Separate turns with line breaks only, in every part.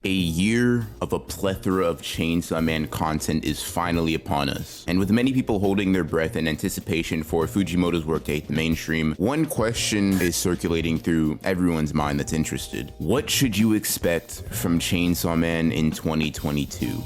A year of a plethora of Chainsaw Man content is finally upon us, and with many people holding their breath in anticipation for Fujimoto's work to hit the mainstream, one question is circulating through everyone's mind that's interested. What should you expect from Chainsaw Man in 2022?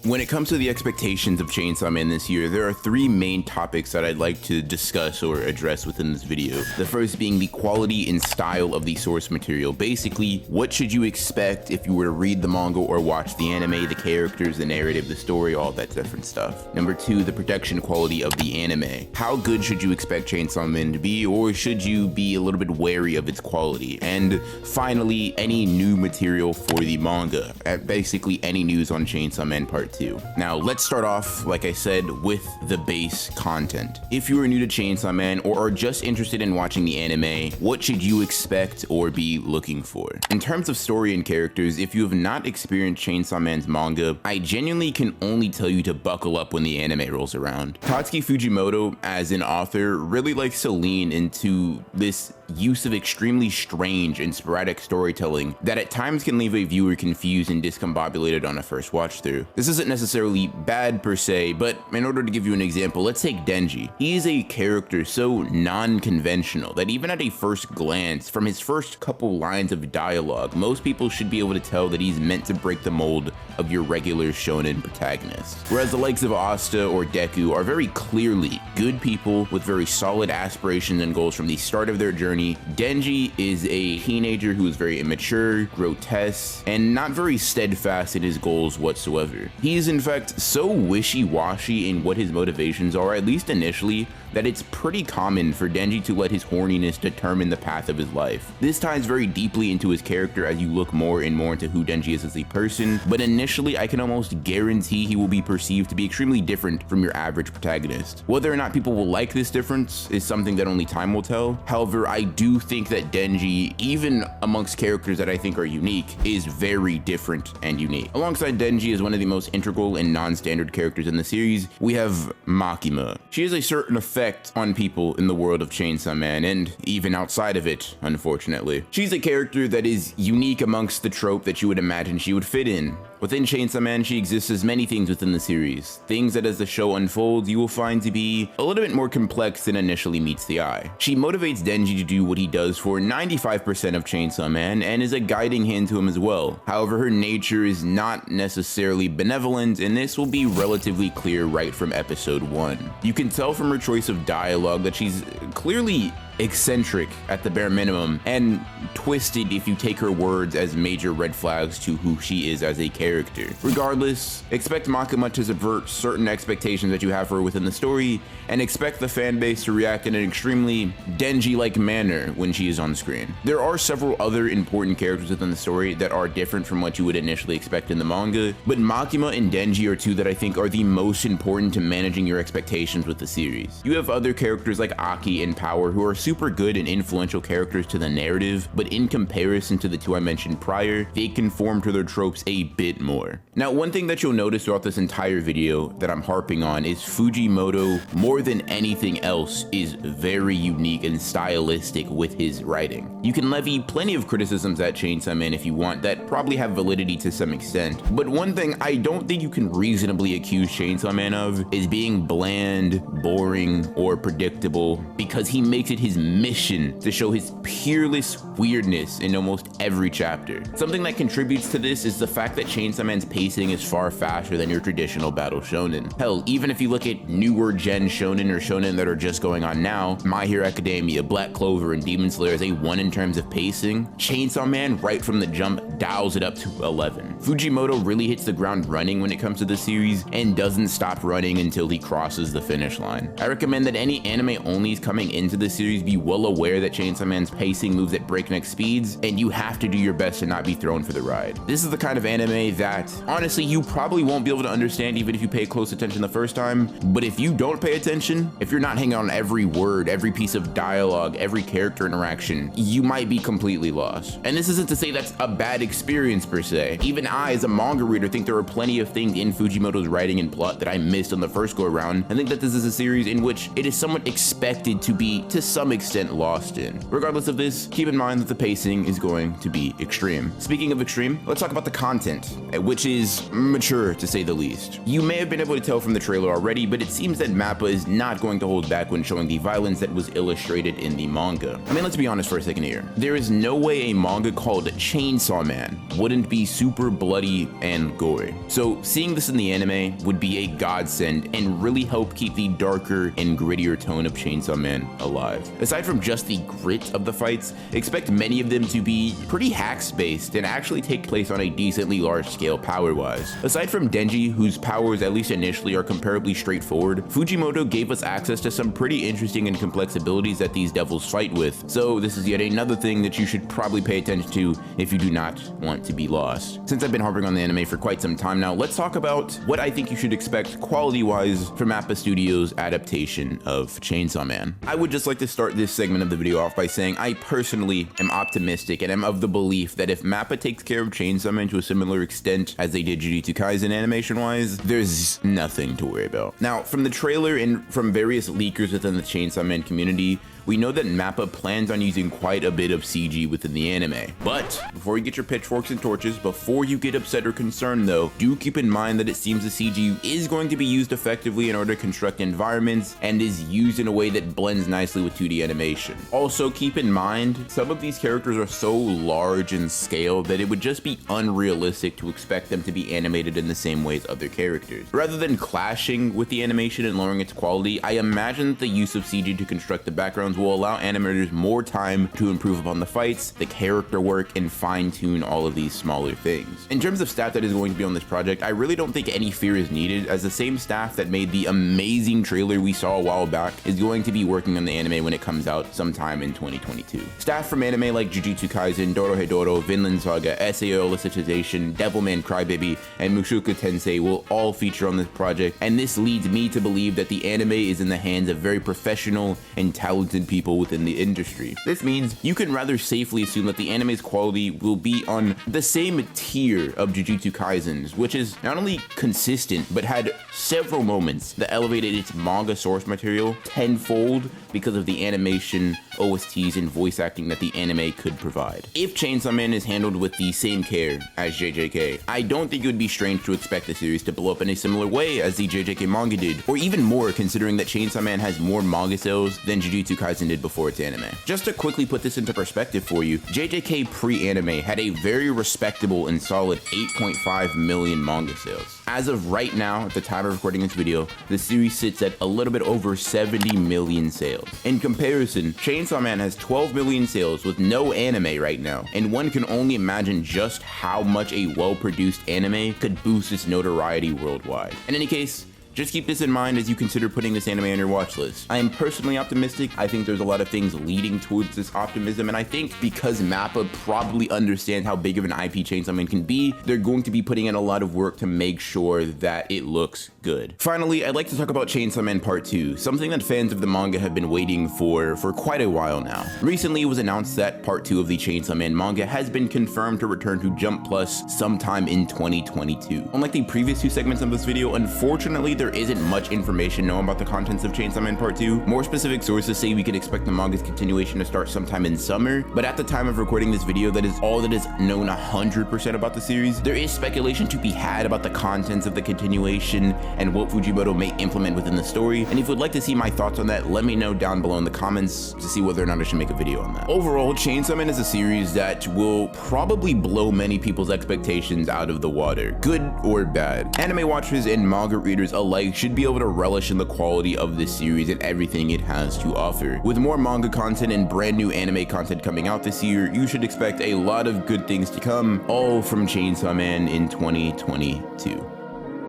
When it comes to the expectations of Chainsaw Man this year, there are three main topics that I'd like to discuss or address within this video. The first being the quality and style of the source material. Basically, what should you expect if you were to read the manga or watch the anime, the characters, the narrative, the story, all that different stuff. Number two, the production quality of the anime. How good should you expect Chainsaw Man to be, or should you be a little bit wary of its quality? And finally, any new material for the manga. Basically, any news on Chainsaw Man Part 2. Now, let's start off, like I said, with the base content. If you are new to Chainsaw Man or are just interested in watching the anime, what should you expect or be looking for? In terms of story and characters, if you have not experienced Chainsaw Man's manga, I genuinely can only tell you to buckle up when the anime rolls around. Tatsuki Fujimoto, as an author, really likes to lean into this use of extremely strange and sporadic storytelling that at times can leave a viewer confused and discombobulated on a first watch through. This isn't necessarily bad per se, but in order to give you an example, let's take Denji. He is a character so non-conventional that even at a first glance, from his first couple lines of dialogue, most people should be able to tell that he's meant to break the mold of your regular shonen protagonist. Whereas the likes of Asta or Deku are very clearly good people with very solid aspirations and goals from the start of their journey, Denji is a teenager who is very immature, grotesque, and not very steadfast in his goals whatsoever. He is in fact so wishy-washy in what his motivations are, at least initially, that it's pretty common for Denji to let his horniness determine the path of his life. This ties very deeply into his character as you look more and more into who Denji is as a person, but initially I can almost guarantee he will be perceived to be extremely different from your average protagonist. Whether or not people will like this difference is something that only time will tell. However, I do think that Denji, even amongst characters that I think are unique, is very different and unique. Alongside Denji as one of the most integral and non-standard characters in the series, we have Makima. She has a certain effect on people in the world of Chainsaw Man, and even outside of it, unfortunately. She's a character that is unique amongst the trope that you would imagine she would fit in. Within Chainsaw Man, she exists as many things within the series, things that as the show unfolds, you will find to be a little bit more complex than initially meets the eye. She motivates Denji to do what he does for 95% of Chainsaw Man, and is a guiding hand to him as well. However, her nature is not necessarily benevolent, and this will be relatively clear right from episode 1. You can tell from her choice of dialogue that she's clearly eccentric at the bare minimum, and twisted if you take her words as major red flags to who she is as a character. Regardless, expect Makima to subvert certain expectations that you have for her within the story, and expect the fan base to react in an extremely Denji-like manner when she is on screen. There are several other important characters within the story that are different from what you would initially expect in the manga, but Makima and Denji are two that I think are the most important to managing your expectations with the series. You have other characters like Aki and Power who are super good and influential characters to the narrative, but in comparison to the two I mentioned prior, they conform to their tropes a bit more. Now, one thing that you'll notice throughout this entire video that I'm harping on is Fujimoto, more than anything else, is very unique and stylistic with his writing. You can levy plenty of criticisms at Chainsaw Man if you want that probably have validity to some extent, but one thing I don't think you can reasonably accuse Chainsaw Man of is being bland, boring, or predictable, because he makes it his mission to show his peerless weirdness in almost every chapter. Something that contributes to this is the fact that Chainsaw Man's pacing is far faster than your traditional battle shonen. Hell, even if you look at newer gen shonen or shonen that are just going on now, My Hero Academia, Black Clover, and Demon Slayer is a 1 in terms of pacing. Chainsaw Man, right from the jump, dials it up to 11. Fujimoto really hits the ground running when it comes to the series, and doesn't stop running until he crosses the finish line. I recommend that any anime onlys coming into the series be well aware that Chainsaw Man's pacing moves at breakneck speeds, and you have to do your best to not be thrown for the ride. This is the kind of anime that, honestly, you probably won't be able to understand even if you pay close attention the first time, but if you don't pay attention, if you're not hanging on every word, every piece of dialogue, every character interaction, you might be completely lost. And this isn't to say that's a bad experience per se. Even I, as a manga reader, think there are plenty of things in Fujimoto's writing and plot that I missed on the first go around. I think that this is a series in which it is somewhat expected to be, to some some extent lost in. Regardless of this, keep in mind that the pacing is going to be extreme. Speaking of extreme, let's talk about the content, which is mature to say the least. You may have been able to tell from the trailer already, but it seems that MAPPA is not going to hold back when showing the violence that was illustrated in the manga. I mean, let's be honest for a second here. There is no way a manga called Chainsaw Man wouldn't be super bloody and gory. So seeing this in the anime would be a godsend and really help keep the darker and grittier tone of Chainsaw Man alive. Aside from just the grit of the fights, expect many of them to be pretty hacks based and actually take place on a decently large scale power wise. Aside from Denji, whose powers at least initially are comparably straightforward, Fujimoto gave us access to some pretty interesting and complex abilities that these devils fight with. So this is yet another thing that you should probably pay attention to if you do not want to be lost. Since I've been harping on the anime for quite some time now, let's talk about what I think you should expect quality-wise from MAPPA Studios' adaptation of Chainsaw Man. I would just like to start this segment of the video off by saying I personally am optimistic and am of the belief that if MAPPA takes care of Chainsaw Man to a similar extent as they did Jujutsu Kaisen animation-wise, there's nothing to worry about. Now, from the trailer and from various leakers within the Chainsaw Man community, we know that MAPPA plans on using quite a bit of CG within the anime. But before you get your pitchforks and torches, before you get upset or concerned though, do keep in mind that it seems the CG is going to be used effectively in order to construct environments and is used in a way that blends nicely with 2D animation. Also keep in mind, some of these characters are so large in scale that it would just be unrealistic to expect them to be animated in the same way as other characters. Rather than clashing with the animation and lowering its quality, I imagine that the use of CG to construct the backgrounds will allow animators more time to improve upon the fights, the character work, and fine-tune all of these smaller things. In terms of staff that is going to be on this project, I really don't think any fear is needed, as the same staff that made the amazing trailer we saw a while back is going to be working on the anime when it comes out sometime in 2022. Staff from anime like Jujutsu Kaisen, Dorohedoro, Vinland Saga, SAO Alicization, Devilman Crybaby, and Mushoku Tensei will all feature on this project, and this leads me to believe that the anime is in the hands of very professional and talented people within the industry. This means you can rather safely assume that the anime's quality will be on the same tier of Jujutsu Kaisen's, which is not only consistent, but had several moments that elevated its manga source material tenfold because of the animation, OSTs, and voice acting that the anime could provide. If Chainsaw Man is handled with the same care as JJK, I don't think it would be strange to expect the series to blow up in a similar way as the JJK manga did, or even more considering that Chainsaw Man has more manga sales than Jujutsu Kaisen did before its anime. Just to quickly put this into perspective for you, JJK pre-anime had a very respectable and solid 8.5 million manga sales. As of right now, at the time of recording this video, the series sits at a little bit over 70 million sales. In comparison, Chainsaw Man has 12 million sales with no anime right now, and one can only imagine just how much a well-produced anime could boost its notoriety worldwide. In any case, just keep this in mind as you consider putting this anime on your watch list. I am personally optimistic. I think there's a lot of things leading towards this optimism, and I think because MAPPA probably understands how big of an IP Chainsaw Man can be, they're going to be putting in a lot of work to make sure that it looks good. Finally, I'd like to talk about Chainsaw Man Part 2, something that fans of the manga have been waiting for quite a while now. Recently, it was announced that Part 2 of the Chainsaw Man manga has been confirmed to return to Jump Plus sometime in 2022. Unlike the previous two segments of this video, unfortunately, there isn't much information known about the contents of Chainsaw Man Part 2. More specific sources say we can expect the manga's continuation to start sometime in summer, but at the time of recording this video, that is all that is known 100% about the series. There is speculation to be had about the contents of the continuation and what Fujimoto may implement within the story, and if you'd like to see my thoughts on that, let me know down below in the comments to see whether or not I should make a video on that. Overall, Chainsaw Man is a series that will probably blow many people's expectations out of the water, good or bad. Anime watchers and manga readers alike should be able to relish in the quality of this series and everything it has to offer. With more manga content and brand new anime content coming out this year, you should expect a lot of good things to come, all from Chainsaw Man in 2022.